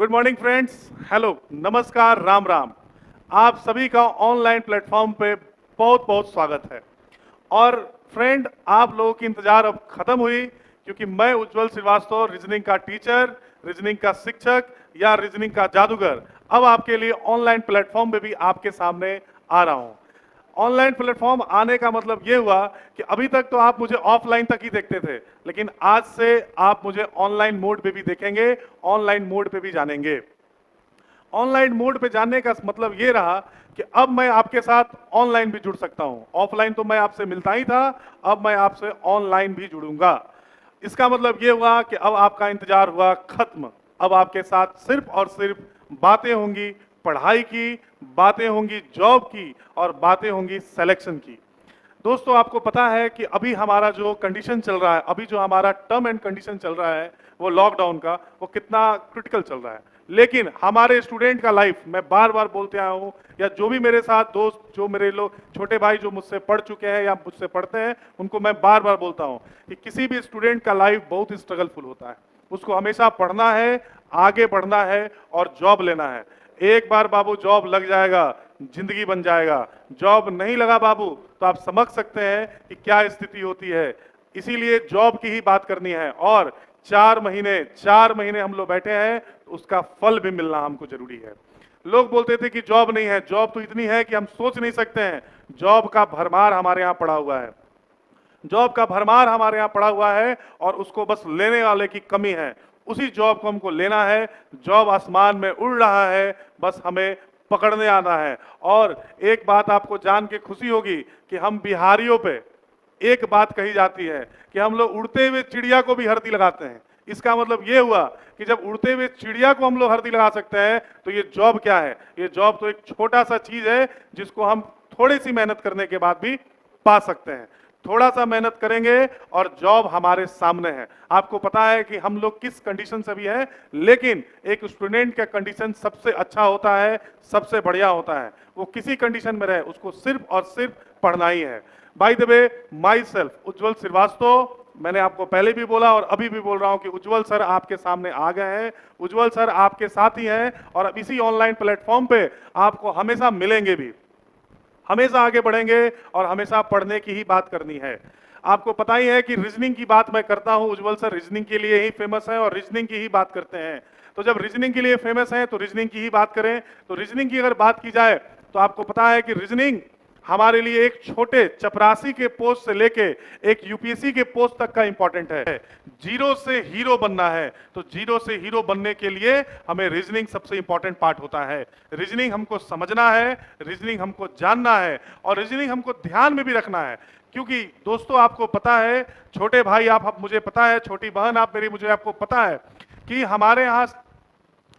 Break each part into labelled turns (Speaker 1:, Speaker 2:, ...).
Speaker 1: Good morning friends, hello, नमस्कार, राम राम। आप सभी का ऑनलाइन प्लेटफॉर्म पे बहुत बहुत स्वागत है। और फ्रेंड, आप लोगों की इंतजार अब खत्म हुई, क्योंकि मैं उज्जवल श्रीवास्तव, रीजनिंग का टीचर, रीजनिंग का शिक्षक या रीजनिंग का जादूगर, अब आपके लिए ऑनलाइन प्लेटफॉर्म पे भी आपके सामने आ रहा हूं। ऑनलाइन प्लेटफॉर्म आने का मतलब ये हुआ कि अभी तक तो आप मुझे ऑफलाइन तक ही देखते थे, लेकिन आज से आप मुझे ऑनलाइन मोड पे भी देखेंगे, ऑनलाइन मोड पे भी जानेंगे। ऑनलाइन मोड पे जानने का मतलब ये रहा कि अब मैं आपके साथ ऑनलाइन भी जुड़ सकता हूं। ऑफलाइन तो मैं आपसे मिलता ही था, अब मैं आपसे ऑनलाइन भी जुड़ूंगा। इसका मतलब ये हुआ कि अब आपका इंतजार हुआ खत्म। अब आपके साथ सिर्फ और सिर्फ बातें होंगी पढ़ाई की, बातें होंगी जॉब की और बातें होंगी सिलेक्शन की। दोस्तों, आपको पता है कि अभी हमारा जो कंडीशन चल रहा है, अभी जो हमारा टर्म एंड कंडीशन चल रहा है वो लॉकडाउन का, वो कितना क्रिटिकल चल रहा है। लेकिन हमारे स्टूडेंट का लाइफ, मैं बार बार बोलते आया हूँ, या जो भी मेरे साथ दोस्त, जो मेरे लोग छोटे भाई जो मुझसे पढ़ चुके हैं या मुझसे पढ़ते हैं, उनको मैं बार बार बोलता हूँ कि किसी भी स्टूडेंट का लाइफ बहुत स्ट्रगलफुल होता है। उसको हमेशा पढ़ना है, आगे बढ़ना है और जॉब लेना है। एक बार बाबू जॉब लग जाएगा, जिंदगी बन जाएगा। जॉब नहीं लगा बाबू, तो आप समझ सकते हैं कि क्या स्थिति होती है। इसीलिए जॉब की ही बात करनी है। और 4 महीने हम लोग बैठे हैं, तो उसका फल भी मिलना हमको जरूरी है। लोग बोलते थे कि जॉब नहीं है, जॉब तो इतनी है कि हम सोच नहीं सकते हैं। जॉब का भरमार हमारे यहाँ पड़ा हुआ है, जॉब का भरमार हमारे यहाँ पड़ा हुआ है, और उसको बस लेने वाले की कमी है। उसी जॉब को हमको लेना है। जॉब आसमान में उड़ रहा है, बस हमें पकड़ने आना है। और एक बात आपको जान के खुशी होगी कि हम बिहारियों पे एक बात कही जाती है कि हम लोग उड़ते हुए चिड़िया को भी हरदी लगाते हैं। इसका मतलब ये हुआ कि जब उड़ते हुए चिड़िया को हम लोग हरदी लगा सकते हैं, तो ये जॉब क्या है? ये जॉब तो एक छोटा सा चीज है जिसको हम थोड़ी सी मेहनत करने के बाद भी पा सकते हैं। थोड़ा सा मेहनत करेंगे और जॉब हमारे सामने है। आपको पता है कि हम लोग किस कंडीशन से भी हैं, लेकिन एक स्टूडेंट का कंडीशन सबसे अच्छा होता है, सबसे बढ़िया होता है। वो किसी कंडीशन में रहे, उसको सिर्फ और सिर्फ पढ़ना ही है। By the way, myself Ujjwal Srivastava, मैंने आपको पहले भी बोला और अभी भी बोल रहा हूं कि उज्जवल सर आपके सामने आ गए हैं। उज्जवल सर आपके साथ ही हैं, और अब इसी ऑनलाइन प्लेटफॉर्म पे आपको हमेशा मिलेंगे भी, हमेशा आगे बढ़ेंगे और हमेशा पढ़ने की ही बात करनी है। आपको पता ही है कि रीजनिंग की बात मैं करता हूं, उज्जवल सर रीजनिंग के लिए ही फेमस है और रीजनिंग की ही बात करते हैं। तो जब रीजनिंग के लिए फेमस है तो रीजनिंग की ही बात करें। तो रीजनिंग की अगर बात की जाए, तो आपको पता है कि रीजनिंग हमारे लिए एक छोटे चपरासी के पोस्ट से लेके एक यूपीएससी के पोस्ट तक का इंपॉर्टेंट है। जीरो से हीरो बनना है, तो जीरो से हीरो बनने के लिए हमें रीजनिंग सबसे इंपॉर्टेंट पार्ट होता है। रीजनिंग हमको समझना है, रीजनिंग हमको जानना है, और रीजनिंग हमको ध्यान में भी रखना है। क्योंकि दोस्तों, आपको पता है, छोटे भाई आप मुझे पता है, छोटी बहन आप मेरी, मुझे आपको पता है कि हमारे यहाँ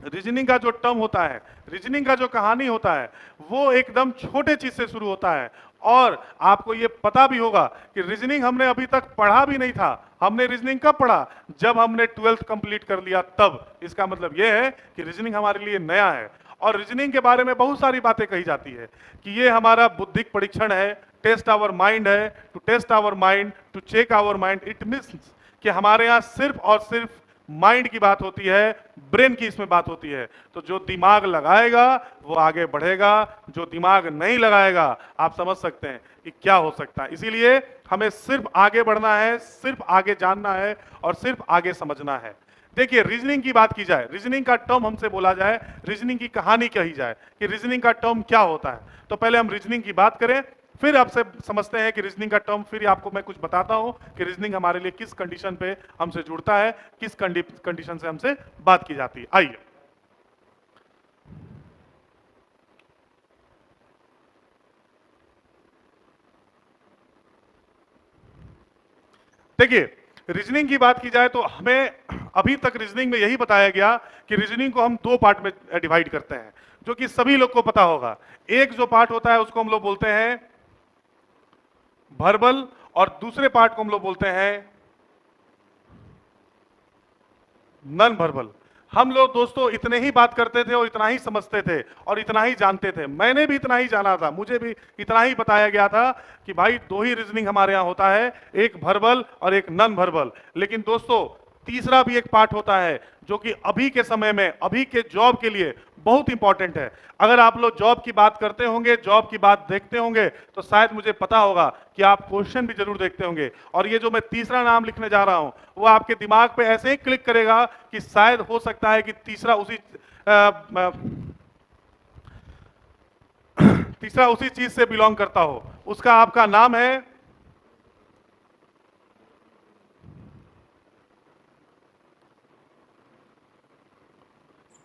Speaker 1: रीजनिंग का जो टर्म होता है, रीजनिंग का जो कहानी होता है, वो एकदम छोटे चीज से शुरू होता है। और आपको ये पता भी होगा कि रीजनिंग हमने अभी तक पढ़ा भी नहीं था। हमने रीजनिंग कब पढ़ा? जब हमने 12th कंप्लीट कर लिया तब। इसका मतलब ये है कि रीजनिंग हमारे लिए नया है। और रीजनिंग के बारे में बहुत सारी बातें कही जाती है कि ये हमारा बुद्धिक परीक्षण है, टेस्ट आवर माइंड है, to test our mind, to check our mind. It means कि हमारे यहाँ सिर्फ और सिर्फ माइंड की बात होती है, ब्रेन की इसमें बात होती है। तो जो दिमाग लगाएगा वो आगे बढ़ेगा, जो दिमाग नहीं लगाएगा, आप समझ सकते हैं कि क्या हो सकता है। इसीलिए हमें सिर्फ आगे बढ़ना है, सिर्फ आगे जानना है और सिर्फ आगे समझना है। देखिए, रीजनिंग की बात की जाए, रीजनिंग का टर्म हमसे बोला जाए, रीजनिंग की कहानी कही जाए कि रीजनिंग का टर्म क्या होता है, तो पहले हम रीजनिंग की बात करें, फिर आपसे समझते हैं कि रीजनिंग का टर्म, फिर आपको मैं कुछ बताता हूं कि रीजनिंग हमारे लिए किस कंडीशन पे हमसे जुड़ता है, किस कंडीशन से हमसे बात की जाती है। आइए, देखिए, रीजनिंग की बात की जाए तो हमें अभी तक रीजनिंग में यही बताया गया कि रीजनिंग को हम दो पार्ट में डिवाइड करते हैं, जो कि सभी लोग को पता होगा। एक जो पार्ट होता है उसको हम लोग बोलते हैं वर्बल, और दूसरे पार्ट को हम लोग बोलते हैं नॉन वर्बल। हम लोग दोस्तों इतने ही बात करते थे और इतना ही समझते थे और इतना ही जानते थे। मैंने भी इतना ही जाना था, मुझे भी इतना ही बताया गया था कि भाई दो ही रीजनिंग हमारे यहाँ होता है, एक वर्बल और एक नॉन वर्बल। लेकिन दोस्तों, तीसरा भी एक पार्ट होता है जो कि अभी के समय में, अभी के जॉब के लिए बहुत इंपॉर्टेंट है। अगर आप लोग जॉब की बात करते होंगे, जॉब की बात देखते होंगे, तो शायद मुझे पता होगा कि आप क्वेश्चन भी जरूर देखते होंगे। और ये जो मैं तीसरा नाम लिखने जा रहा हूं, वो आपके दिमाग पे ऐसे ही क्लिक करेगा कि शायद हो सकता है कि तीसरा उसी चीज से बिलोंग करता हो। उसका आपका नाम है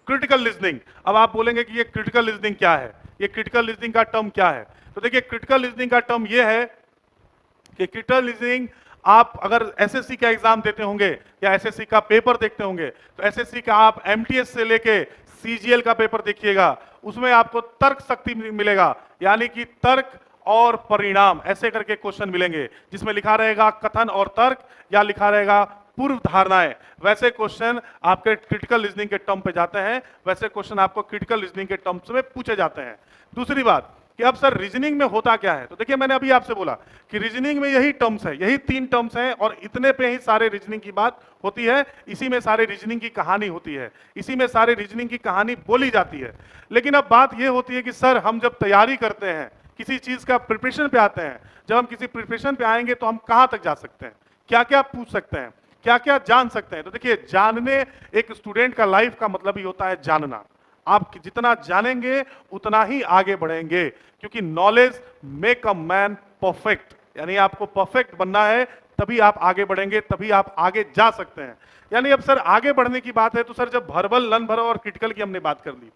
Speaker 1: क्रिटिकल लिसनिंग। अब आप बोलेंगे कि ये क्रिटिकल लिसनिंग क्या है, ये क्रिटिकल लिसनिंग का टर्म क्या है? तो देखिए, क्रिटिकल लिसनिंग का टर्म ये है कि क्रिटिकल लिसनिंग, आप अगर एसएससी का एग्जाम देते होंगे या एसएससी का पेपर देखते होंगे, तो एसएससी का आप एमटीएस से लेके सीजीएल का पेपर देखिएगा, उसमें आपको तर्क शक्ति मिलेगा, यानी कि तर्क और परिणाम ऐसे करके क्वेश्चन मिलेंगे, जिसमें लिखा रहेगा कथन और तर्क या लिखा रहेगा पूर्व धारणाएं। वैसे क्वेश्चन आपके क्रिटिकल रीजनिंग के टर्म पे जाते हैं, वैसे क्वेश्चन आपको क्रिटिकल रीजनिंग के टर्म्स में पूछे जाते हैं। दूसरी बात कि अब सर रीजनिंग में होता क्या है, तो देखिए मैंने अभी आपसे बोला कि रीजनिंग में यही टर्म्स है, यही 3 टर्म्स हैं और इतने पे ही सारे रीजनिंग की बात होती है, इसी में सारे रीजनिंग की कहानी होती है, इसी में सारे रीजनिंग की कहानी बोली जाती है। लेकिन अब बात यह होती है कि सर हम जब तैयारी करते हैं, किसी चीज का प्रिपरेशन पे आते हैं, जब हम किसी प्रिपरेशन पे आएंगे तो हम कहां तक जा सकते हैं, क्या क्या पूछ सकते हैं, क्या क्या जान सकते हैं? तो देखिए, जानने, एक स्टूडेंट का लाइफ का मतलब ही होता है जानना। आप जितना जानेंगे उतना ही आगे बढ़ेंगे, क्योंकि knowledge make a man perfect, यानी आपको परफेक्ट बनना है, तभी आप आगे बढ़ेंगे, तभी आप आगे जा सकते हैं। यानी अब सर आगे बढ़ने की बात है, तो सर जब वर्बल, नॉन वर्बल और क्रिटिकल की हमने बात कर ली,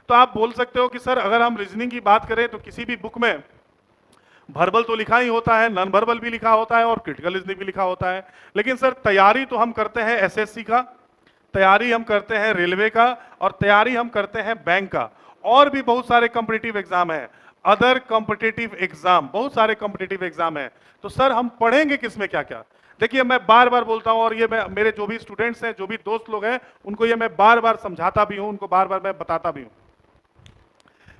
Speaker 1: तो आप बोल सकते हो कि सर अगर हम रीजनिंग की बात करें तो किसी भी बुक में वर्बल तो लिखा ही होता है, नॉन वर्बल भी लिखा होता है और क्रिटिकल रीजनिंग भी लिखा होता है। लेकिन सर तैयारी तो हम करते हैं एसएससी का, तैयारी हम करते हैं रेलवे का, और तैयारी हम करते हैं बैंक का, और भी बहुत सारे कॉम्पिटिटिव एग्जाम है, अदर कॉम्पिटिटिव एग्जाम, बहुत सारे कॉम्पिटिटिव एग्जाम है। तो सर हम पढ़ेंगे किसमें क्या क्या? देखिए, मैं बार बार बोलता हूं, और ये मेरे जो भी स्टूडेंट्स हैं, जो भी दोस्त लोग हैं, उनको ये मैं बार बार समझाता भी हूं, उनको बार बार मैं बताता भी हूं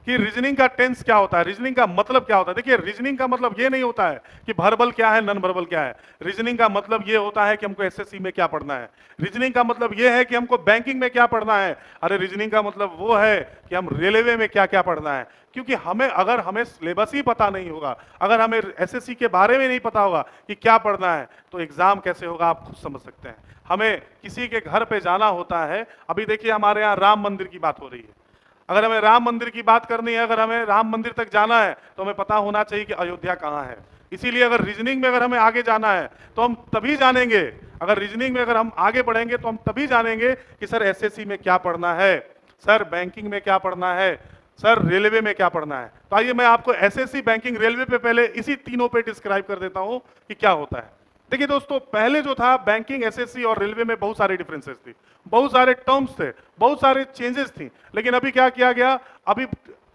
Speaker 1: कि रीजनिंग का टेंस क्या होता है, रीजनिंग का मतलब क्या होता है। देखिए, रीजनिंग का मतलब ये नहीं होता है कि वर्बल क्या है, नॉन वर्बल क्या है। रीजनिंग का मतलब ये होता है कि हमको एसएससी में क्या पढ़ना है। रीजनिंग का मतलब ये है कि हमको बैंकिंग में क्या पढ़ना है। अरे रीजनिंग का मतलब वो है कि हम रेलवे में क्या क्या पढ़ना है। क्योंकि अगर हमें सिलेबस ही पता नहीं होगा, अगर हमें एसएससी के बारे में नहीं पता होगा कि क्या पढ़ना है, तो एग्जाम कैसे होगा आप खुद समझ सकते हैं। हमें किसी के घर पे जाना होता है, अभी देखिए हमारे यहाँ राम मंदिर की बात हो रही है, अगर हमें राम मंदिर की बात करनी है, अगर हमें राम मंदिर तक जाना है, तो हमें पता होना चाहिए कि अयोध्या कहाँ है। इसीलिए अगर रीजनिंग में अगर हमें आगे जाना है तो हम तभी जानेंगे, अगर रीजनिंग में अगर हम आगे बढ़ेंगे तो हम तभी जानेंगे कि सर एसएससी में क्या पढ़ना है, सर बैंकिंग में क्या पढ़ना है, सर रेलवे में क्या पढ़ना है। तो आइए मैं आपको एसएससी, बैंकिंग, रेलवे पे पहले इसी तीनों पे डिस्क्राइब कर देता हूं कि क्या होता है। देखिए दोस्तों, पहले जो था बैंकिंग, एसएससी और रेलवे में बहुत सारी डिफरेंसेस थी, बहुत सारे टर्म्स थे, बहुत सारे चेंजेस थी। लेकिन अभी क्या किया गया, अभी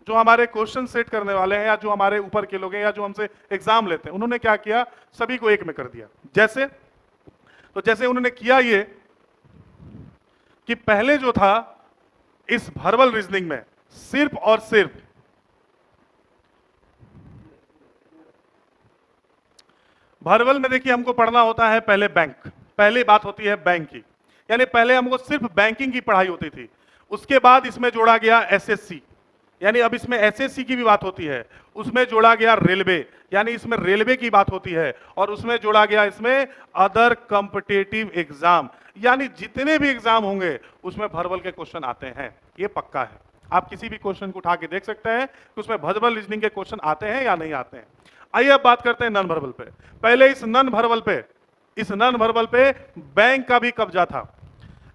Speaker 1: जो हमारे क्वेश्चन सेट करने वाले हैं, या जो हमारे ऊपर के लोग हैं, या जो हमसे एग्जाम लेते हैं, उन्होंने क्या किया, सभी को एक में कर दिया। जैसे उन्होंने किया ये कि पहले जो था इस वर्बल रीजनिंग में सिर्फ और सिर्फ वर्बल में देखिए हमको पढ़ना होता है पहले बैंक, पहली बात होती है बैंक की, यानी पहले हमको सिर्फ बैंकिंग की पढ़ाई होती थी। उसके बाद इसमें जोड़ा गया एसएससी, यानी अब इसमें एसएससी की भी बात होती है। उसमें जोड़ा गया रेलवे, यानी इसमें रेलवे की बात होती है। और उसमें जोड़ा गया इसमें अदर कॉम्पिटिटिव एग्जाम, यानी जितने भी एग्जाम होंगे उसमें वर्बल के क्वेश्चन आते हैं, ये पक्का है। आप किसी भी क्वेश्चन को उठा के देख सकते हैं कि उसमें वर्बल रीजनिंग के क्वेश्चन आते हैं या नहीं आते हैं। आइए अब बात करते हैं नॉन वर्बल पे। पहले इस नॉन वर्बल पे बैंक का भी कब्जा था,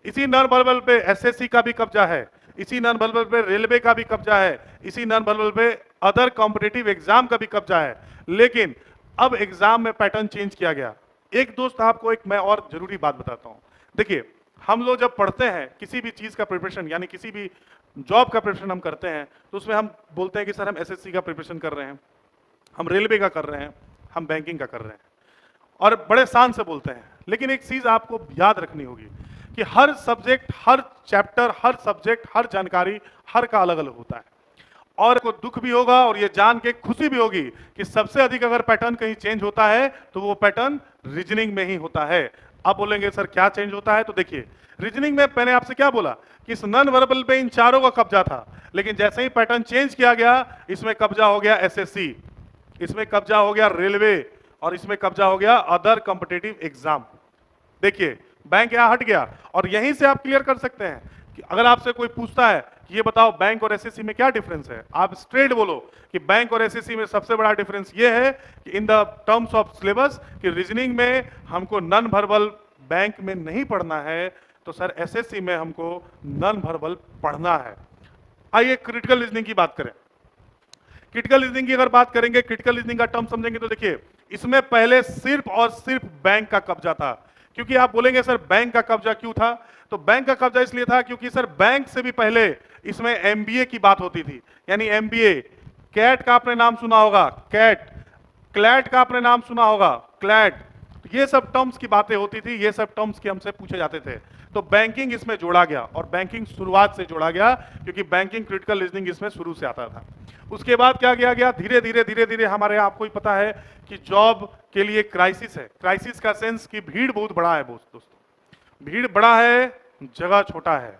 Speaker 1: इसी नॉन वर्बल पे एसएससी का भी कब्जा है, इसी नॉन वर्बल पे रेलवे का भी कब्जा है, इसी नॉन वर्बल पे अदर कॉम्पिटिटिव एग्जाम का भी कब्जा है। लेकिन अब एग्जाम में पैटर्न चेंज किया गया। एक दोस्त आपको एक मैं और जरूरी बात बताता हूं। देखिए, हम लोग जब पढ़ते हैं किसी भी चीज का प्रिपरेशन, यानी किसी भी जॉब का प्रिपरेशन हम करते हैं, तो उसमें हम बोलते हैं कि सर हम एसएससी का प्रिपरेशन कर रहे हैं, हम रेलवे का कर रहे हैं, हम बैंकिंग का कर रहे हैं, और बड़े शान से बोलते हैं। लेकिन एक चीज आपको याद रखनी होगी कि हर सब्जेक्ट, हर चैप्टर, हर सब्जेक्ट, हर जानकारी, हर का अलग अलग होता है। और को दुख भी होगा और ये जान के खुशी भी होगी कि सबसे अधिक अगर पैटर्न कहीं चेंज होता है तो वो पैटर्न रीजनिंग में ही होता है। आप बोलेंगे सर क्या चेंज होता है, तो देखिए रीजनिंग में मैंने आपसे क्या बोला कि इस नॉन वर्बल पे इन चारों का कब्जा था, लेकिन जैसे ही पैटर्न चेंज किया गया, इसमें कब्जा हो गया एसएससी, इसमें कब्जा हो गया रेलवे, और इसमें कब्जा हो गया अदर कॉम्पिटिटिव एग्जाम। देखिए बैंक यहां हट गया, और यहीं से आप क्लियर कर सकते हैं कि अगर आपसे कोई पूछता है कि ये बताओ बैंक और एसएससी में क्या डिफरेंस है, आप स्ट्रेट बोलो कि बैंक और एसएससी में सबसे बड़ा डिफरेंस ये है कि in the terms of syllabus कि रीजनिंग में हमको नॉन वर्बल बैंक में नहीं पढ़ना है, तो सर एसएससी में हमको नॉन वर्बल पढ़ना है। आइए क्रिटिकल रीजनिंग की बात करें। क्रिटिकल रीजनिंग की अगर बात करेंगे, क्रिटिकल रीजनिंग का टर्म समझेंगे तो देखिए इसमें पहले सिर्फ और सिर्फ बैंक का कब्जा था। क्योंकि आप बोलेंगे सर बैंक का कब्जा क्यों था, तो बैंक का कब्जा इसलिए था क्योंकि सर बैंक से भी पहले इसमें एमबीए की बात होती थी, यानी एमबीए, कैट का आपने नाम सुना होगा, कैट, क्लैट का आपने नाम सुना होगा, क्लैट, ये सब टर्म्स की बातें होती थी, ये सब टर्म्स के हमसे पूछे जाते थे। तो बैंकिंग इसमें जोड़ा गया, और बैंकिंग शुरुआत से जोड़ा गया क्योंकि बैंकिंग क्रिटिकल रीजनिंग इसमें शुरू से आता था। उसके बाद क्या किया गया, धीरे धीरे हमारे आपको ही पता है कि जॉब के लिए क्राइसिस है, क्राइसिस का सेंस कि भीड़ बहुत बड़ा है दोस्तों, भीड़ बड़ा है जगह छोटा है,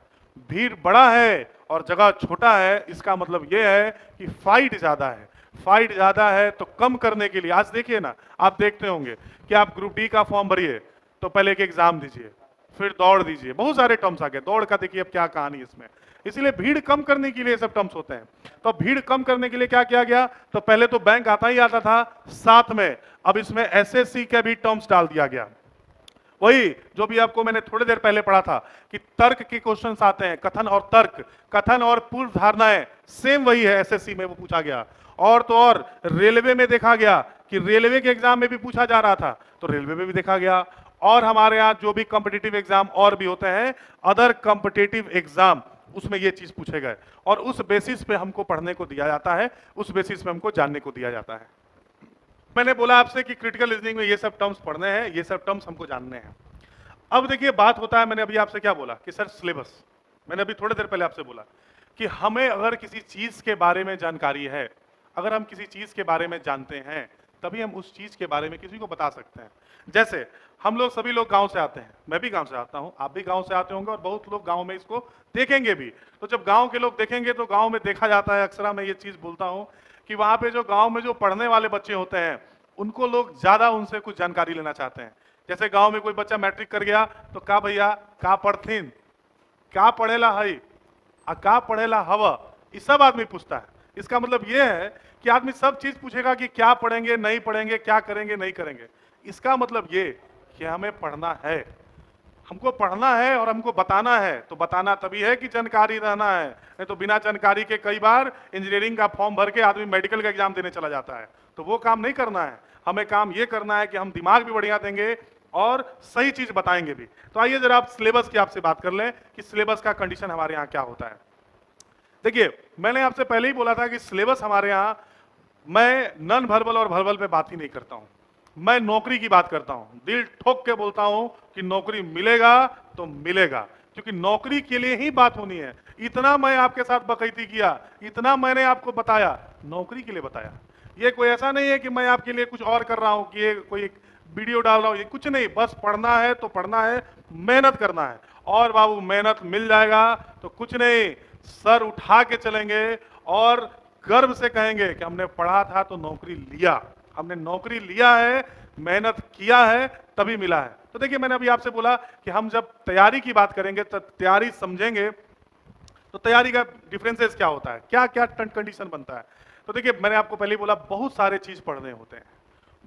Speaker 1: भीड़ बड़ा है और जगह छोटा है, इसका मतलब यह है कि फाइट ज्यादा है, फाइट ज्यादा है तो कम करने के लिए आज देखिए ना, आप देखते होंगे कि आप ग्रुप डी का फॉर्म भरिए तो पहले एक एग्जाम दीजिए, फिर दौड़ दीजिए, बहुत सारे टर्म्स आ गए, दौड़ का देखिए अब क्या कहानी इसमें, इसलिए भीड़ कम करने के लिए सब टर्म्स होते हैं। तो भीड़ कम करने के लिए क्या किया गया, तो पहले तो बैंक आता ही आता था, साथ में अब इसमें एसएससी के भी टर्म्स डाल दिया गया। वही जो भी आपको मैंने थोड़ी देर पहले पढ़ा था कि तर्क के क्वेश्चंस आते हैं, कथन और तर्क, कथन और पूर्व धारणाएं, सेम वही है एसएससी में वो पूछा गया। और तो और रेलवे में देखा गया कि रेलवे के एग्जाम में भी पूछा जा रहा था, तो रेलवे में भी देखा गया। और हमारे यहाँ जो भी कॉम्पिटिटिव एग्जाम और भी होते हैं, अदर कॉम्पिटिटिव एग्जाम, उसमें ये चीज पूछे गए, और उस बेसिस पे हमको पढ़ने को दिया जाता है, उस बेसिस पे हमको जानने को दिया जाता है। मैंने बोला आपसे कि क्रिटिकल रीजनिंग में ये सब टर्म्स पढ़ने हैं, ये सब टर्म्स हमको जानने हैं। अब देखिए बात होता है, मैंने अभी आपसे क्या बोला कि सर सिलेबस, मैंने अभी थोड़ी देर पहले आपसे बोला कि हमें अगर किसी चीज के बारे में जानकारी है, अगर हम किसी चीज के बारे में जानते हैं, तभी हम उस चीज के बारे में किसी को बता सकते हैं। जैसे हम लोग सभी लोग गांव से आते हैं, मैं भी गांव से आता हूं, आप भी गांव से आते होंगे, और बहुत लोग गांव में इसको देखेंगे भी। तो जब गांव के लोग देखेंगे तो गांव में देखा जाता है, अक्सर मैं ये चीज बोलता हूं कि वहां पे जो गांव में जो पढ़ने वाले बच्चे होते हैं, उनको लोग ज्यादा उनसे कुछ जानकारी लेना चाहते हैं। जैसे गांव में कोई बच्चा मैट्रिक कर गया तो का भैया का पढ़थिन, का पढ़ेला हई, का पढ़ेला हवा, ये सब आदमी पूछता है। इसका मतलब ये है कि आदमी सब चीज पूछेगा कि क्या पढ़ेंगे नहीं पढ़ेंगे, क्या करेंगे नहीं करेंगे। इसका मतलब ये कि हमें पढ़ना है, हमको पढ़ना है और हमको बताना है। तो बताना तभी है कि जानकारी रहना है, नहीं तो बिना जानकारी के कई बार इंजीनियरिंग का फॉर्म भर के आदमी मेडिकल का एग्जाम देने चला जाता है, तो वो काम नहीं करना है। हमें काम ये करना है कि हम दिमाग भी बढ़िया देंगे और सही चीज बताएंगे भी। तो आइए जरा आप सिलेबस की आपसे बात कर लें कि सिलेबस का कंडीशन हमारे यहाँ क्या होता है। देखिए मैंने आपसे पहले ही बोला था कि सिलेबस हमारे यहाँ, मैं नॉन वर्बल और वर्बल पे बात ही नहीं करता हूँ, मैं नौकरी की बात करता हूँ। दिल ठोक के बोलता हूँ कि नौकरी मिलेगा तो मिलेगा, क्योंकि नौकरी के लिए ही बात होनी है। इतना मैं आपके साथ बकैती किया, इतना मैंने आपको बताया, नौकरी के लिए बताया। ये कोई ऐसा नहीं है कि मैं आपके लिए कुछ और कर रहा हूँ, कि ये कोई वीडियो डाल रहा हूँ, ये कुछ नहीं। बस पढ़ना है तो पढ़ना है, मेहनत करना है, और बाबू मेहनत मिल जाएगा तो कुछ नहीं, सर उठा के चलेंगे और गर्व से कहेंगे कि हमने पढ़ा था तो नौकरी लिया, हमने नौकरी लिया है, मेहनत किया है तभी मिला है। तो देखिए मैंने अभी आपसे बोला कि हम जब तैयारी की बात करेंगे तो तैयारी समझेंगे, तो तैयारी का डिफरेंसेस क्या होता है, क्या क्या कंडीशन बनता है। तो देखिए मैंने आपको पहले ही बोला, बहुत सारे चीज पढ़ने होते हैं,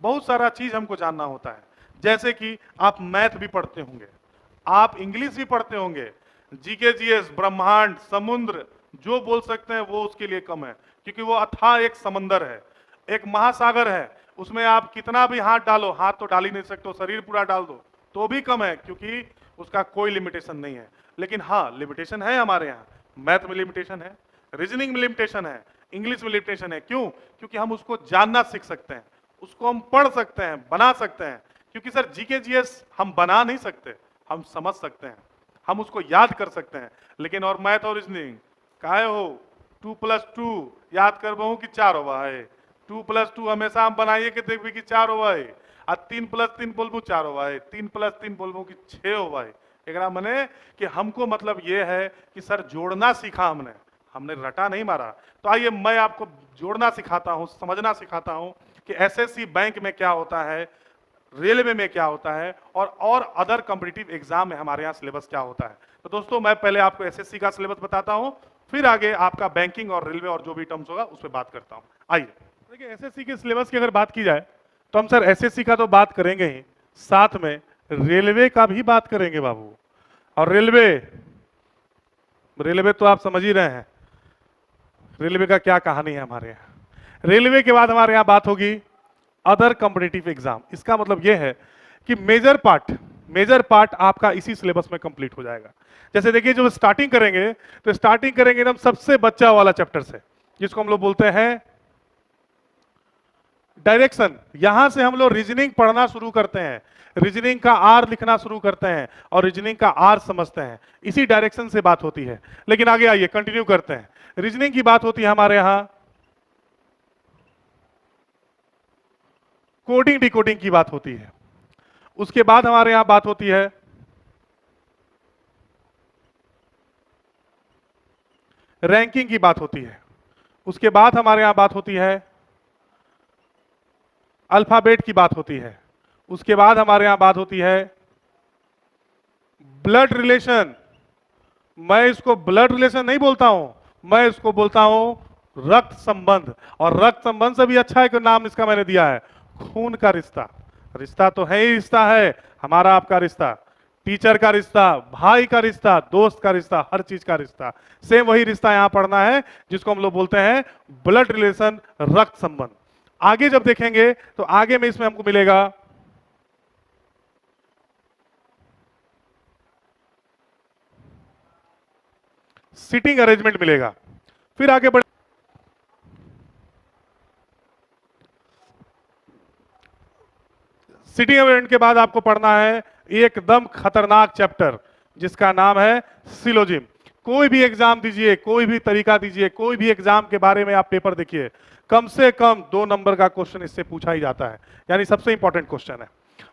Speaker 1: बहुत सारा चीज हमको जानना होता है। जैसे कि आप मैथ भी पढ़ते होंगे, आप इंग्लिश भी पढ़ते होंगे, जीके जीएस, ब्रह्मांड, समुद्र, जो बोल सकते हैं वो उसके लिए कम है, क्योंकि वो अथाह एक समंदर है, एक महासागर है। उसमें आप कितना भी हाथ डालो, हाथ तो डाल ही नहीं सकते, शरीर पूरा डाल दो तो भी कम है, क्योंकि उसका कोई लिमिटेशन नहीं है। लेकिन हाँ लिमिटेशन है हमारे यहाँ, मैथ में लिमिटेशन है, रीजनिंग में लिमिटेशन है, इंग्लिश में लिमिटेशन है। क्यों? क्योंकि हम उसको जानना सीख सकते हैं, उसको हम पढ़ सकते हैं, बना सकते हैं। क्योंकि सर जीके जीएस हम बना नहीं सकते, हम समझ सकते हैं, हम उसको याद कर सकते हैं। लेकिन और मैथ और रीजनिंग काहे हो, 2+2 याद कर बहु कि 4 होगा है, 2+2 हमेशा हम बनाइए कि देखिए कि 4 होगा है। आ 3+3 बोलबू 4 हो भाई, 3+3 बोलबू कि 6 हो भाई। एक मने कि हमको मतलब ये है कि सर जोड़ना सीखा हमने, हमने रटा नहीं मारा। तो आइए मैं आपको जोड़ना सिखाता हूं, समझना सिखाता हूं कि एसएससी बैंक में क्या होता है, रेलवे में क्या होता है, और अदर कॉम्पिटिटिव एग्जाम में हमारे यहाँ सिलेबस क्या होता है। तो दोस्तों मैं पहले आपको एसएससी का सिलेबस बताता हूं, फिर आगे आपका बैंकिंग और रेलवे और जो भी टर्म्स होगा उस पर बात करता हूं। आइए देखिए, एसएससी के सिलेबस की अगर बात की जाए तो हम सर एसएससी का तो बात करेंगे ही, साथ में रेलवे का भी बात करेंगे बाबू। और रेलवे रेलवे तो आप समझ ही रहे हैं रेलवे का क्या कहानी है हमारे यहाँ। रेलवे के बाद हमारे यहाँ बात होगी अदर कॉम्पिटिटिव एग्जाम। इसका मतलब यह है कि मेजर पार्ट आपका इसी सिलेबस में कंप्लीट हो जाएगा। जैसे देखिए, जो स्टार्टिंग करेंगे तो स्टार्टिंग करेंगे एकदम सबसे बच्चा वाला चैप्टर से, जिसको हम लोग बोलते हैं डायरेक्शन। यहां से हम लोग रीजनिंग पढ़ना शुरू करते हैं, रीजनिंग का आर लिखना शुरू करते हैं और रीजनिंग का आर समझते हैं। इसी डायरेक्शन से बात होती है। लेकिन आगे आइए कंटिन्यू करते हैं। रीजनिंग की बात होती है हमारे यहां, कोडिंग डिकोडिंग की बात होती है, उसके बाद हमारे यहां बात होती है रैंकिंग की बात होती है, उसके बाद हमारे यहां बात होती है अल्फाबेट की बात होती है, उसके बाद हमारे यहां बात होती है ब्लड रिलेशन। मैं इसको ब्लड रिलेशन नहीं बोलता हूं, मैं इसको बोलता हूं रक्त संबंध। और रक्त संबंध से भी अच्छा एक नाम इसका मैंने दिया है, खून का रिश्ता। रिश्ता तो है ही रिश्ता है, हमारा आपका रिश्ता, टीचर का रिश्ता, भाई का रिश्ता, दोस्त का रिश्ता, हर चीज का रिश्ता। सेम वही रिश्ता यहां पढ़ना है जिसको हम लोग बोलते हैं ब्लड रिलेशन, रक्त संबंध। आगे जब देखेंगे तो आगे में इसमें हमको मिलेगा सीटिंग अरेंजमेंट मिलेगा। फिर आगे बढ़े, सीटिंग अरेंजमेंट के बाद आपको पढ़ना है एकदम खतरनाक चैप्टर जिसका नाम है सिलोजिम। कोई भी एग्जाम दीजिए, कोई भी तरीका दीजिए, कोई भी एग्जाम के बारे में आप पेपर देखिए, कम से कम 2 नंबर का क्वेश्चन इससे पूछा ही जाता है, यानी सबसे इंपॉर्टेंट क्वेश्चन है।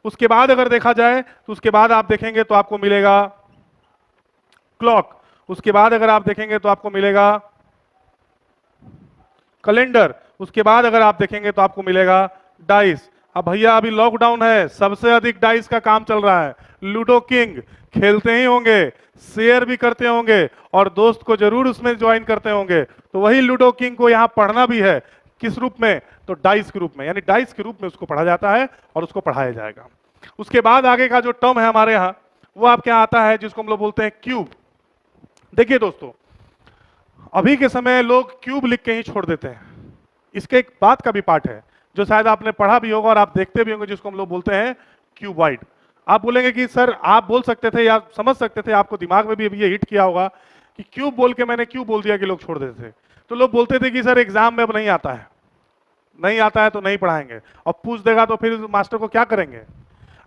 Speaker 1: उसके बाद अगर देखा जाए तो उसके बाद आप देखेंगे तो आपको मिलेगा क्लॉक, उसके बाद अगर आप देखेंगे तो आपको मिलेगा कैलेंडर, उसके बाद अगर आप देखेंगे तो आपको मिलेगा डाइस। अब भैया अभी लॉकडाउन है, सबसे अधिक डाइस का काम चल रहा है। लूडो किंग खेलते ही होंगे, शेयर भी करते होंगे और दोस्त को जरूर उसमें ज्वाइन करते होंगे। तो वही लूडो किंग को यहाँ पढ़ना भी है, किस रूप में, तो डाइस के रूप में, यानी डाइस के रूप में उसको पढ़ा जाता है और उसको पढ़ाया जाएगा। उसके बाद आगे का जो टर्म है हमारे यहाँ वो आपके यहाँ आता है जिसको हम लोग बोलते हैं क्यूब। देखिए दोस्तों, अभी के समय लोग क्यूब लिख के ही छोड़ देते हैं। इसके एक बात का भी पार्ट है जो शायद आपने पढ़ा भी होगा और आप देखते भी होंगे, जिसको हम लोग बोलते हैं क्यूबॉइड। आप बोलेंगे कि सर आप बोल सकते थे या समझ सकते थे, आपको दिमाग में भी अभी ये हिट किया होगा कि क्यूब बोल के मैंने क्यों बोल दिया कि लोग छोड़ देते थे। तो लोग बोलते थे कि सर एग्जाम में अब नहीं आता है, नहीं आता है तो नहीं पढ़ाएंगे, और पूछ देगा तो फिर मास्टर को क्या करेंगे।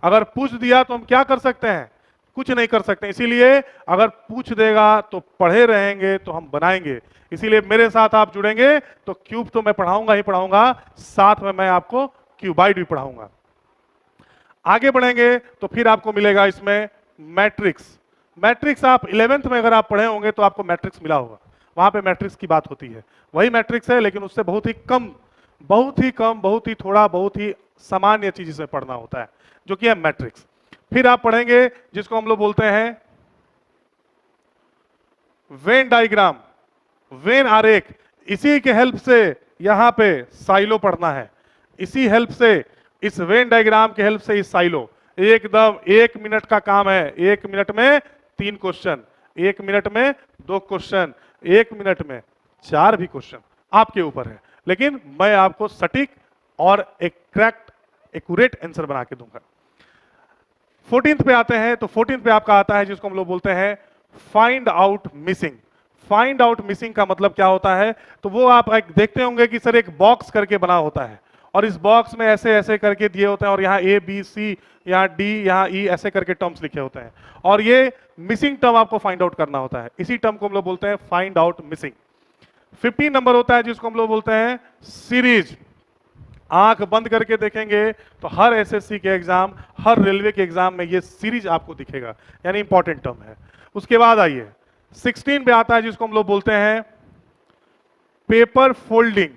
Speaker 1: अगर पूछ दिया तो हम क्या कर सकते हैं, कुछ नहीं कर सकते। इसीलिए अगर पूछ देगा तो पढ़े रहेंगे तो हम बनाएंगे। इसीलिए मेरे साथ आप जुड़ेंगे तो क्यूब तो मैं पढ़ाऊंगा ही पढ़ाऊंगा, साथ में मैं आपको क्यूबाइड भी पढ़ाऊंगा। आगे बढ़ेंगे तो फिर आपको मिलेगा इसमें मैट्रिक्स। मैट्रिक्स आप 11th में अगर आप पढ़े होंगे तो आपको मैट्रिक्स मिला होगा, वहां पे मैट्रिक्स की बात होती है। वही मैट्रिक्स है लेकिन उससे बहुत ही कम, बहुत ही कम, बहुत ही थोड़ा, बहुत ही सामान्य चीज से पढ़ना होता है जो कि है मैट्रिक्स। फिर आप पढ़ेंगे जिसको हम लोग बोलते हैं वेन डायग्राम, वेन आरेख। इसी के हेल्प से यहां पे साइलो पढ़ना है, इसी हेल्प से, इस वेन डायग्राम के हेल्प से इस साइलो। एकदम 1 मिनट का काम है, 1 मिनट में 3 क्वेश्चन, 1 मिनट में 2 क्वेश्चन, 1 मिनट में 4 भी क्वेश्चन, आपके ऊपर है। लेकिन मैं आपको सटीक और एक करेक्ट एक्यूरेट आंसर बना के दूंगा। 14th पे आते हैं तो 14th पे आपका आता है जिसको हम लोग बोलते हैं find out missing. Find out missing का मतलब क्या होता है, तो वो आप एक देखते होंगे कि सर एक बॉक्स करके बना होता है और इस बॉक्स में ऐसे ऐसे करके दिए होते हैं और यहाँ A B C, यहाँ D, यहाँ E ऐसे करके टर्म्स लिखे होते हैं और ये मिसिंग टर्म आपको फाइंड आउट करना होता है। इसी टर्म को हम लोग बोलते हैं फाइंड आउट मिसिंग। 15 नंबर होता है जिसको हम लोग बोलते हैं सीरीज। आंख बंद करके देखेंगे तो हर एसएससी के एग्जाम, हर रेलवे के एग्जाम में ये सीरीज आपको दिखेगा, यानी इंपॉर्टेंट टर्म है। उसके बाद आइए 16 पे आता है जिसको हम लोग बोलते हैं पेपर फोल्डिंग,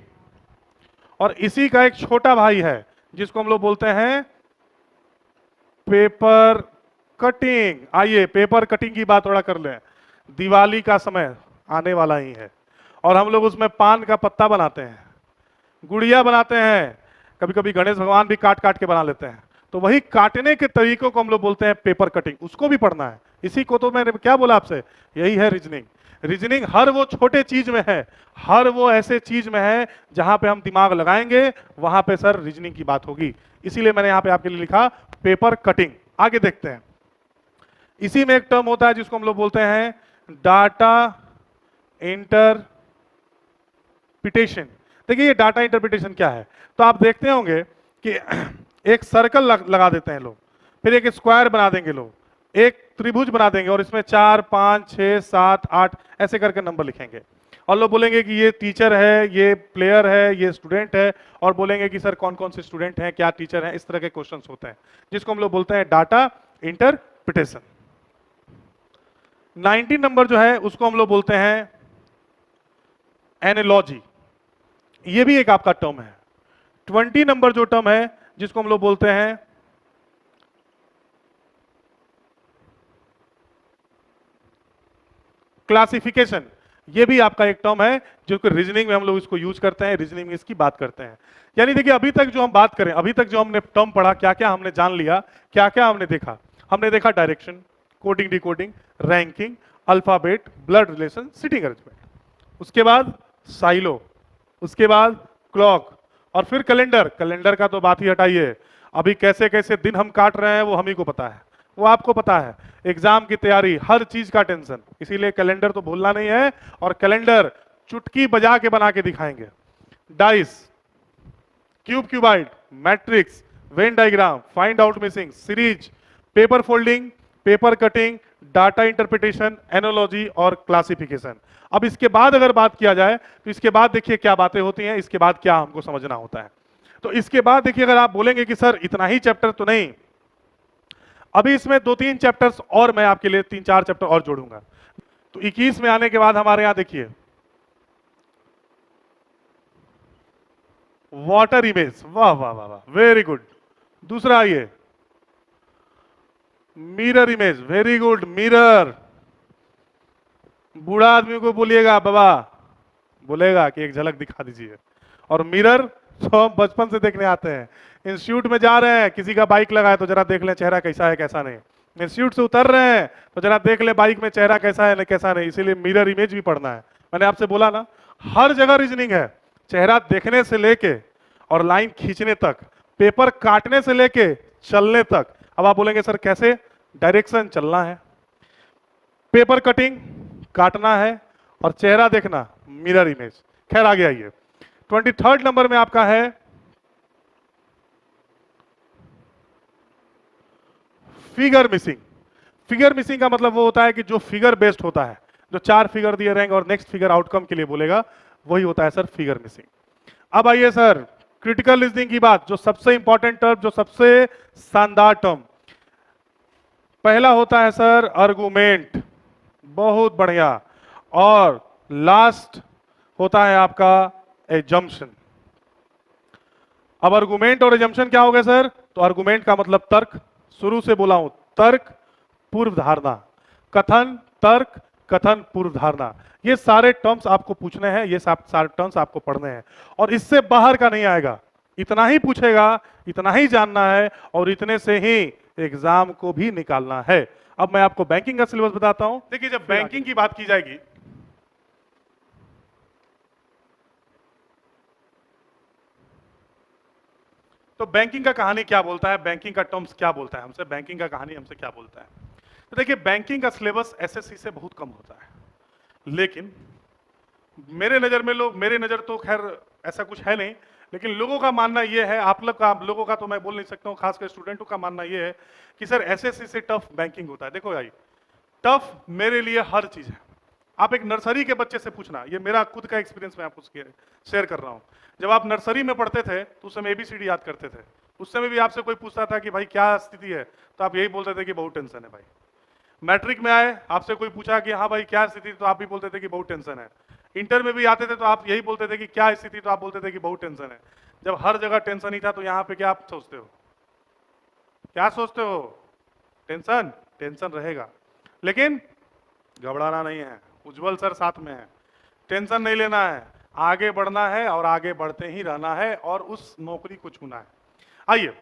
Speaker 1: और इसी का एक छोटा भाई है जिसको हम लोग बोलते हैं पेपर कटिंग। आइए पेपर कटिंग की बात थोड़ा कर लें। दिवाली का समय आने वाला ही है और हम लोग उसमें पान का पत्ता बनाते हैं, गुड़िया बनाते हैं, कभी कभी गणेश भगवान भी काट काट के बना लेते हैं। तो वही काटने के तरीकों को हम लोग बोलते हैं पेपर कटिंग, उसको भी पढ़ना है। इसी को तो मैंने क्या बोला आपसे, यही है रीजनिंग। रीजनिंग हर वो छोटे चीज में है, हर वो ऐसे चीज में है जहां पे हम दिमाग लगाएंगे वहां पे सर रीजनिंग की बात होगी। इसीलिए मैंने यहां पे आपके लिए लिखा पेपर कटिंग। आगे देखते हैं, इसी में एक टर्म होता है जिसको हम लोग बोलते हैं डाटा इंटरप्रिटेशन। देखिए ये डाटा इंटरप्रिटेशन क्या है, तो आप देखते होंगे कि एक सर्कल लगा देते हैं लोग, फिर एक स्क्वायर बना देंगे लोग, एक त्रिभुज बना देंगे और इसमें 4 5 6 7 8 ऐसे करके नंबर लिखेंगे और लोग बोलेंगे कि ये टीचर है, ये प्लेयर है, ये स्टूडेंट है, और बोलेंगे कि सर कौन कौन से स्टूडेंट हैं, क्या टीचर हैं। इस तरह के क्वेश्चंस होते हैं जिसको हम लोग बोलते हैं डाटा इंटरप्रिटेशन। 19 नंबर जो है उसको हम लोग बोलते हैं एनालॉजी, ये भी एक आपका टर्म है। 20 नंबर जो टर्म है जिसको हम लोग बोलते हैं क्लासिफिकेशन, ये भी आपका एक टर्म है जो कि रीजनिंग में हम लोग इसको यूज करते हैं, रीजनिंग में इसकी बात करते हैं। यानी देखिए अभी तक जो हम बात करें, अभी तक जो हमने टर्म पढ़ा, क्या क्या हमने जान लिया, क्या क्या हमने देखा। हमने देखा direction, coding decoding, ranking, alphabet, blood relation, sitting arrangement, उसके बाद साइलो, उसके बाद क्लॉक, और फिर कैलेंडर। कैलेंडर का तो बात ही हटाइए, अभी कैसे कैसे दिन हम काट रहे हैं वो हम ही को पता है, वो आपको पता है। एग्जाम की तैयारी, हर चीज का टेंशन, इसीलिए कैलेंडर तो भूलना नहीं है। और कैलेंडर चुटकी बजा के बना के दिखाएंगे। Dice, cube cuboid, matrix, Venn diagram, find out missing, series, paper folding, paper cutting, data interpretation, analogy और क्लासिफिकेशन। अब इसके बाद अगर बात किया जाए तो इसके बाद देखिए क्या बातें होती हैं, इसके बाद क्या हमको समझना होता है। तो इसके बाद देखिए अगर आप बोलेंगे कि सर इतना ही चैप्टर तो नहीं, अभी इसमें 2-3 चैप्टर्स और मैं आपके लिए 3-4 चैप्टर और जोड़ूंगा। तो 21 में आने के बाद हमारे यहां देखिए वाटर इमेज, वाह वाह वाह वाह, वेरी गुड। दूसरा आइए mirror image, very good, mirror. बूढ़ा आदमी को बोलिएगा बाबा, बोलेगा कि एक झलक दिखा दीजिए। और मिरर तो हम बचपन से देखने आते हैं, इंस्टीट्यूट में जा रहे हैं, किसी का बाइक लगा है तो जरा देख लें चेहरा कैसा है कैसा नहीं। इंस्टीट्यूट से उतर रहे हैं तो जरा देख ले बाइक में चेहरा कैसा है कैसा नहीं। इसीलिए मिरर इमेज भी पढ़ना है। मैंने आपसे बोला ना, हर जगह रीजनिंग है, चेहरा देखने से लेके और लाइन खींचने तक, पेपर काटने से लेके चलने तक। अब आप बोलेंगे सर कैसे, डायरेक्शन चलना है, पेपर कटिंग काटना है, और चेहरा देखना मिरर इमेज। खैर आगे आइए, 23rd नंबर में आपका है फिगर मिसिंग। फिगर मिसिंग का मतलब वो होता है कि जो फिगर बेस्ड होता है, जो 4 फिगर दिए रहेंगे और नेक्स्ट फिगर आउटकम के लिए बोलेगा, वही होता है सर फिगर मिसिंग। अब आइए सर क्रिटिकल रीजनिंग की बात, जो सबसे इंपॉर्टेंट टर्म, जो सबसे शानदार टर्म, पहला होता है सर आर्गुमेंट, बहुत बढ़िया, और लास्ट होता है आपका एजम्पशन। अब आर्गुमेंट और एजम्पशन क्या हो गया सर, तो आर्गुमेंट का मतलब तर्क, शुरू से बोला हूं तर्क, पूर्व धारणा, कथन, तर्क, कथन, पूर्व धारणा। ये सारे टर्म्स आपको पूछने हैं, ये सारे टर्म्स आपको पढ़ने हैं, और इससे बाहर का नहीं आएगा। इतना ही पूछेगा, इतना ही जानना है, और इतने से ही एग्जाम को भी निकालना है। अब मैं आपको बैंकिंग का सिलेबस बताता हूं। देखिए जब बैंकिंग की बात की जाएगी, तो बैंकिंग का कहानी क्या बोलता है, बैंकिंग का टर्म्स क्या बोलता है हमसे, बैंकिंग का कहानी हमसे क्या बोलता है। तो देखिए बैंकिंग का सिलेबस एसएससी से बहुत कम होता है, लेकिन मेरे नजर तो खैर ऐसा कुछ है नहीं, लेकिन लोगों का मानना यह है, आप लोगों का तो मैं बोल नहीं सकता हूं, खासकर स्टूडेंटों का मानना यह है कि सर एसएससी से टफ बैंकिंग होता है। देखो भाई, टफ मेरे लिए हर चीज है। आप एक नर्सरी के बच्चे से पूछना, ये मेरा खुद का एक्सपीरियंस मैं आपको शेयर कर रहा हूँ। जब आप नर्सरी में पढ़ते थे तो उस समय ABCD याद करते थे, उस समय भी आपसे कोई पूछता था कि भाई क्या स्थिति है, तो आप यही बोलते थे कि बहुत टेंशन है भाई। मैट्रिक में आए, आपसे कोई पूछा कि हाँ भाई क्या स्थिति, तो आप भी बोलते थे कि बहुत टेंशन है। इंटर में भी आते थे तो आप यही बोलते थे कि क्या स्थिति, तो आप बोलते थे कि बहुत टेंशन है। जब हर जगह टेंशन ही था तो यहाँ पे क्या आप सोचते हो, क्या सोचते हो? टेंशन, टेंशन रहेगा, लेकिन घबराना नहीं है। उज्जवल सर साथ में है, टेंशन नहीं लेना है, आगे बढ़ना है और आगे बढ़ते ही रहना है और उस नौकरी को छूना है। आइए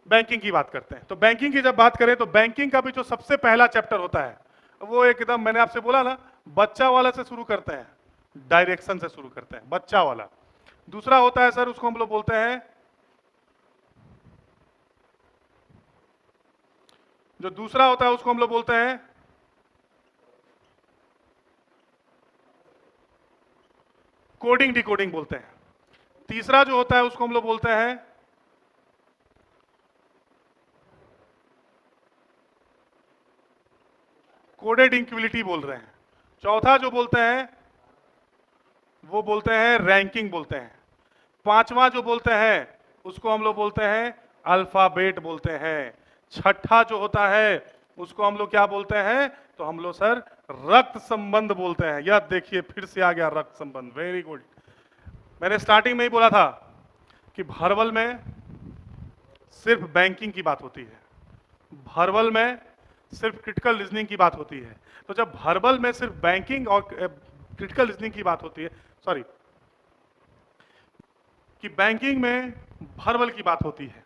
Speaker 1: बैंकिंग की बात करते हैं। तो बैंकिंग की जब बात करें तो बैंकिंग का भी जो सबसे पहला चैप्टर होता है वो एकदम, मैंने आपसे बोला ना, बच्चा वाला से शुरू करते हैं, डायरेक्शन से शुरू करते हैं, बच्चा वाला। दूसरा होता है सर, उसको हम लोग बोलते हैं, जो दूसरा होता है उसको हम लोग बोलते हैं कोडिंग डिकोडिंग बोलते हैं। तीसरा जो होता है उसको हम लोग बोलते हैं कोडेड इंक्विलिटी बोल रहे हैं। चौथा जो बोलते हैं वो बोलते हैं रैंकिंग बोलते हैं। पांचवा जो बोलते हैं उसको हम लोग बोलते हैं अल्फाबेट बोलते हैं। छठा जो होता है उसको हम लोग क्या बोलते हैं, तो हम लोग सर रक्त संबंध बोलते हैं। यह देखिए फिर से आ गया रक्त संबंध, वेरी गुड। मैंने स्टार्टिंग में ही बोला था कि भरवल में सिर्फ बैंकिंग की बात होती है, भरवल में सिर्फ क्रिटिकल रीजनिंग की बात होती है। तो जब भरवल में सिर्फ बैंकिंग और क्रिटिकल रीजनिंग की बात होती है, सॉरी, कि बैंकिंग में भरवल की बात होती है,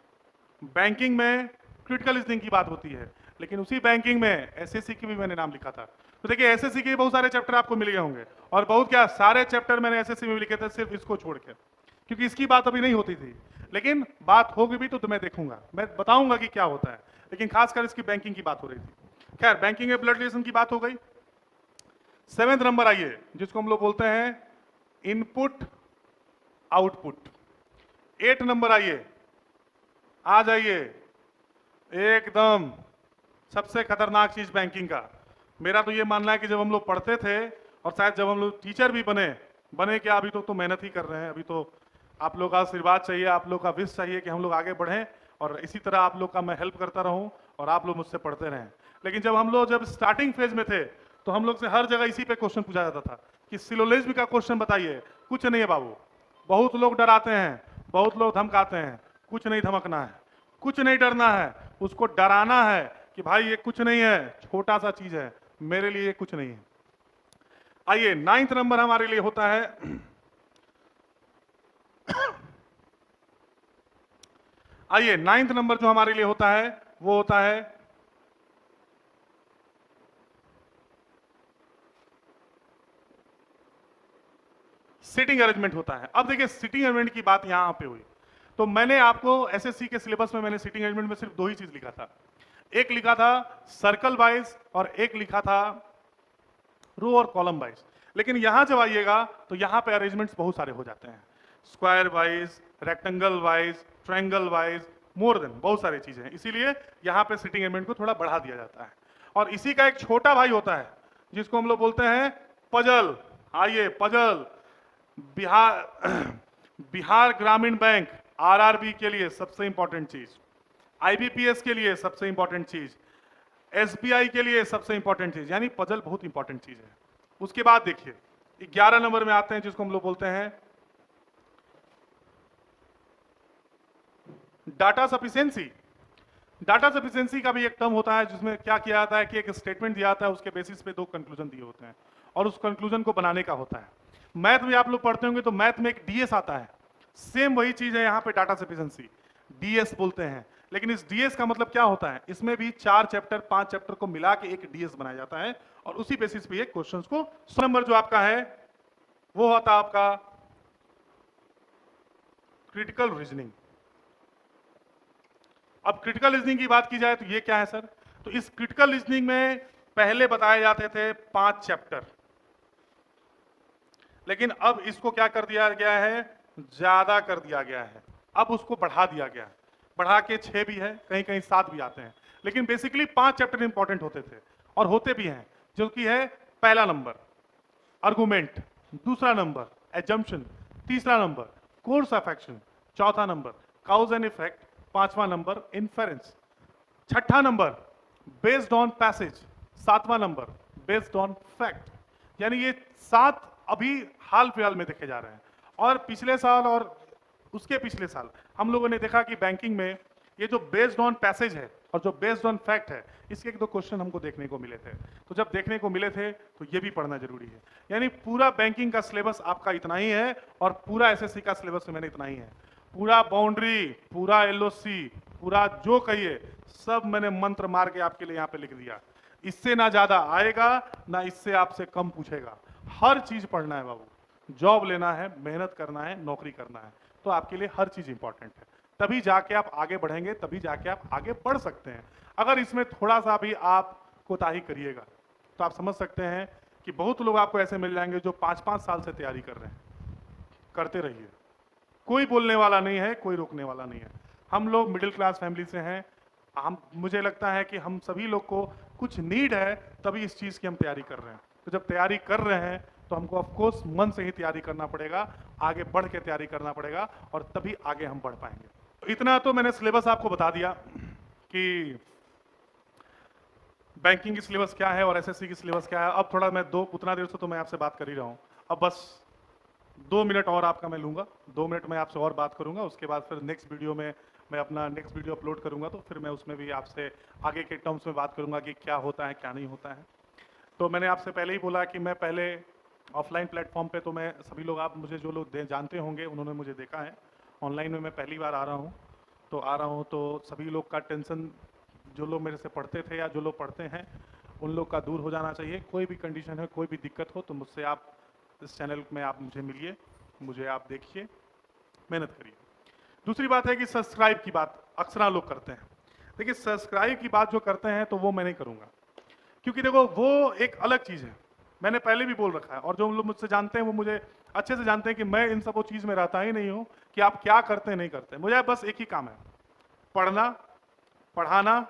Speaker 1: बैंकिंग में क्रिटिकल रीजनिंग की बात होती है, लेकिन उसी बैंकिंग में एसएससी की भी मैंने नाम लिखा था। तो देखिए एसएससी के बहुत सारे चैप्टर आपको मिल गए होंगे, और बहुत क्या सारे चैप्टर मैंने एसएससी में भी लिखे थे, सिर्फ इसको छोड़ के, क्योंकि इसकी बात अभी नहीं होती थी। लेकिन बात होगी भी तो मैं देखूंगा, मैं बताऊंगा कि क्या होता है, लेकिन खासकर इसकी बैंकिंग की बात हो रही थी। खैर बैंकिंग में ब्लड रिलेशन की बात हो गई। 7वें नंबर आइए, जिसको हम लोग बोलते हैं इनपुट आउटपुट। 8 नंबर आइए, आ जाइए, एकदम सबसे खतरनाक चीज बैंकिंग का। मेरा तो ये मानना है कि जब हम लोग पढ़ते थे, और शायद जब हम लोग टीचर भी बने क्या, अभी तो मेहनत ही कर रहे हैं, अभी तो आप लोग का आशीर्वाद चाहिए, आप लोग का विश चाहिए कि हम लोग आगे बढ़ें, और इसी तरह आप लोग का मैं हेल्प करता रहूं और आप लोग मुझसे पढ़ते रहें। लेकिन जब हम लोग जब स्टार्टिंग फेज में थे तो हम लोग से हर जगह इसी पे क्वेश्चन पूछा जाता था कि सिलोजिज्म का क्वेश्चन बताइए। कुछ नहीं है बाबू, बहुत लोग डराते हैं, बहुत लोग धमकाते हैं, कुछ नहीं धमकना है, कुछ नहीं डरना है, उसको डराना है कि भाई ये कुछ नहीं है, छोटा सा चीज है, मेरे लिए ये कुछ नहीं है। आइए 9th नंबर हमारे लिए होता है आइए 9th नंबर जो हमारे लिए होता है वो होता है सिटिंग अरेंजमेंट होता है। अब देखिए सिटिंग अरेंजमेंट की बात यहां पे हुई, तो मैंने आपको एसएससी के सिलेबस में मैंने सिटिंग अरेंजमेंट में सिर्फ 2 ही चीज लिखा था। एक लिखा था सर्कल वाइज और एक लिखा था रो और कॉलम वाइज। लेकिन यहां जब आइएगा तो यहां पे अरेंजमेंट्स बहुत सारे हो जाते हैं, square wise, rectangle wise, triangle wise, more than बहुत सारी चीजें हैं, इसीलिए यहां पे सिटिंग अरेंजमेंट को थोड़ा बढ़ा दिया जाता है। और इसी का एक छोटा भाई होता है जिसको हम लोग बोलते हैं पजल। आइए पजल, बिहार बिहार ग्रामीण बैंक आरआरबी के लिए सबसे इंपॉर्टेंट चीज, आईबीपीएस के लिए सबसे इंपॉर्टेंट चीज, एसबीआई के लिए सबसे इंपॉर्टेंट चीज, यानी पजल बहुत इंपॉर्टेंट चीज है। उसके बाद देखिए 11 नंबर में आते हैं जिसको हम लोग बोलते हैं डाटा सफिशिएंसी। डाटा सफिशिएंसी का भी एक टर्म होता है जिसमें क्या किया जाता है कि एक स्टेटमेंट दिया जाता है, उसके बेसिस पे 2 कंक्लूजन दिए होते हैं और उस कंक्लूजन को बनाने का होता है। मैथ में आप लोग पढ़ते होंगे तो मैथ में एक डीएस आता है, सेम वही चीज है यहाँ पे डाटा सफिशिएंसी, डीएस बोलते हैं। लेकिन इस डीएस का मतलब क्या होता है, इसमें भी 4 चैप्टर 5 चैप्टर को मिला के एक डीएस बनाया जाता है और उसी बेसिस पे एक क्वेश्चंस को 100 नंबर जो आपका है वो होता है आपका क्रिटिकल रीजनिंग। अब क्रिटिकल रीजनिंग की बात की जाए तो ये क्या है सर, तो इस क्रिटिकल रीजनिंग में पहले बताए जाते थे 5 चैप्टर, लेकिन अब इसको क्या कर दिया गया है, ज्यादा कर दिया गया है, अब उसको बढ़ा दिया गया है, बढ़ा के 6 भी है, कहीं कहीं 7 भी आते हैं, लेकिन बेसिकली 5 चैप्टर इंपॉर्टेंट होते थे और होते भी हैं, जो कि है पहला नंबर आर्गुमेंट, दूसरा नंबर एजम्पशन, तीसरा नंबर कोर्स ऑफ एक्शन, चौथा नंबर काउज एंड इफेक्ट, पांचवा नंबर इन्फेरेंस, छठा नंबर बेस्ड ऑन पैसेज, सातवां नंबर बेस्ड ऑन फैक्ट। यानी ये 7 अभी हाल फिलहाल में देखे जा रहे हैं। और पिछले साल और उसके पिछले साल हम लोगों ने देखा कि बैंकिंग में ये जो बेस्ड ऑन पैसेज है और जो बेस्ड ऑन फैक्ट है, इसके एक दो क्वेश्चन हमको देखने को मिले थे। तो जब देखने को मिले थे तो ये भी पढ़ना जरूरी है। यानी पूरा बैंकिंग का सिलेबस आपका इतना ही है और पूरा एसएससी का सिलेबस मैंने इतना ही है। पूरा बाउंड्री, पूरा एलओसी, पूरा जो कहिए सब मैंने मंत्र मार के आपके लिए यहाँ पे लिख दिया। इससे ना ज्यादा आएगा ना इससे आपसे कम पूछेगा। हर चीज पढ़ना है बाबू। जॉब लेना है, मेहनत करना है, नौकरी करना है, तो आपके लिए हर चीज इंपॉर्टेंट है। तभी जाके आप आगे बढ़ेंगे, तभी जाके आप आगे बढ़ सकते हैं। अगर इसमें थोड़ा सा भी आप कोताही करिएगा तो आप समझ सकते हैं कि बहुत लोग आपको ऐसे मिल जाएंगे जो 5-5 साल से तैयारी कर रहे हैं। करते रहिए, कोई बोलने वाला नहीं है, कोई रोकने वाला नहीं है। हम लोग मिडिल क्लास फैमिली से हैं। मुझे लगता है कि हम सभी लोग को कुछ नीड है, तभी इस चीज़ की हम तैयारी कर रहे हैं। तो जब तैयारी कर रहे हैं तो हमको ऑफकोर्स मन से ही तैयारी करना पड़ेगा, आगे बढ़ के तैयारी करना पड़ेगा और तभी आगे हम बढ़ पाएंगे। इतना तो मैंने सिलेबस आपको बता दिया कि बैंकिंग की सिलेबस क्या है और एसएससी की सिलेबस क्या है। अब थोड़ा मैं उतना देर से तो मैं आपसे बात कर ही रहा हूँ, अब बस 2 मिनट और आपका मैं लूँगा। 2 मिनट में आपसे और बात करूँगा। उसके बाद फिर नेक्स्ट वीडियो में मैं अपना नेक्स्ट वीडियो अपलोड करूँगा, तो फिर मैं उसमें भी आपसे आगे के टर्म्स में बात करूँगा कि क्या होता है क्या नहीं होता है। तो मैंने आपसे पहले ही बोला कि मैं पहले ऑफलाइन प्लेटफॉर्म पे, तो मैं सभी लोग, आप मुझे जो लोग जानते होंगे उन्होंने मुझे देखा है। ऑनलाइन में मैं पहली बार आ रहा हूँ, तो सभी लोग का टेंशन, जो लोग मेरे से पढ़ते थे या जो लोग पढ़ते हैं उन लोग का दूर हो जाना चाहिए। कोई भी कंडीशन है, कोई भी दिक्कत हो तो मुझसे आप इस चैनल में आप मुझे मिलिए, मुझे आप देखिए, मेहनत करिए। दूसरी बात है कि सब्सक्राइब की बात अक्सर लोग करते हैं। देखिए, सब्सक्राइब की बात जो करते हैं तो वो मैं नहीं करूँगा, क्योंकि देखो वो एक अलग चीज़ है। मैंने पहले भी बोल रखा है और जो लोग मुझसे जानते हैं वो मुझे अच्छे से जानते हैं कि मैं इन सब वो चीज़ में रहता ही नहीं हूँ कि आप क्या करते हैं नहीं करते। मुझे बस एक ही काम है, पढ़ना, पढ़ाना,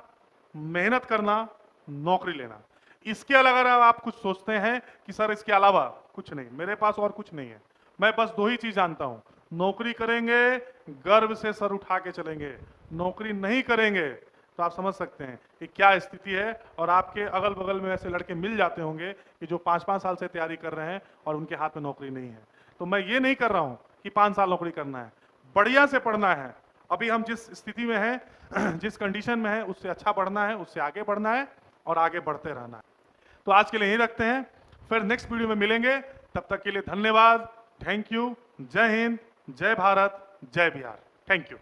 Speaker 1: मेहनत करना, नौकरी लेना। इसके अलावा अगर आप कुछ सोचते हैं कि सर इसके अलावा कुछ नहीं, मेरे पास और कुछ नहीं है। मैं बस 2 ही चीज़ जानता हूँ, नौकरी करेंगे गर्व से सर उठा के चलेंगे, नौकरी नहीं करेंगे तो आप समझ सकते हैं कि क्या स्थिति है। और आपके अगल बगल में ऐसे लड़के मिल जाते होंगे कि जो 5-5 साल से तैयारी कर रहे हैं और उनके हाथ में नौकरी नहीं है। तो मैं ये नहीं कर रहा हूँ कि 5 साल नौकरी करना है, बढ़िया से पढ़ना है। अभी हम जिस स्थिति में हैं, जिस कंडीशन में है, उससे अच्छा पढ़ना है, उससे आगे बढ़ना है और आगे बढ़ते रहना है। तो आज के लिए यही रखते हैं, फिर नेक्स्ट वीडियो में मिलेंगे। तब तक के लिए धन्यवाद, थैंक यू, जय हिंद, जय भारत, जय बिहार, थैंक यू।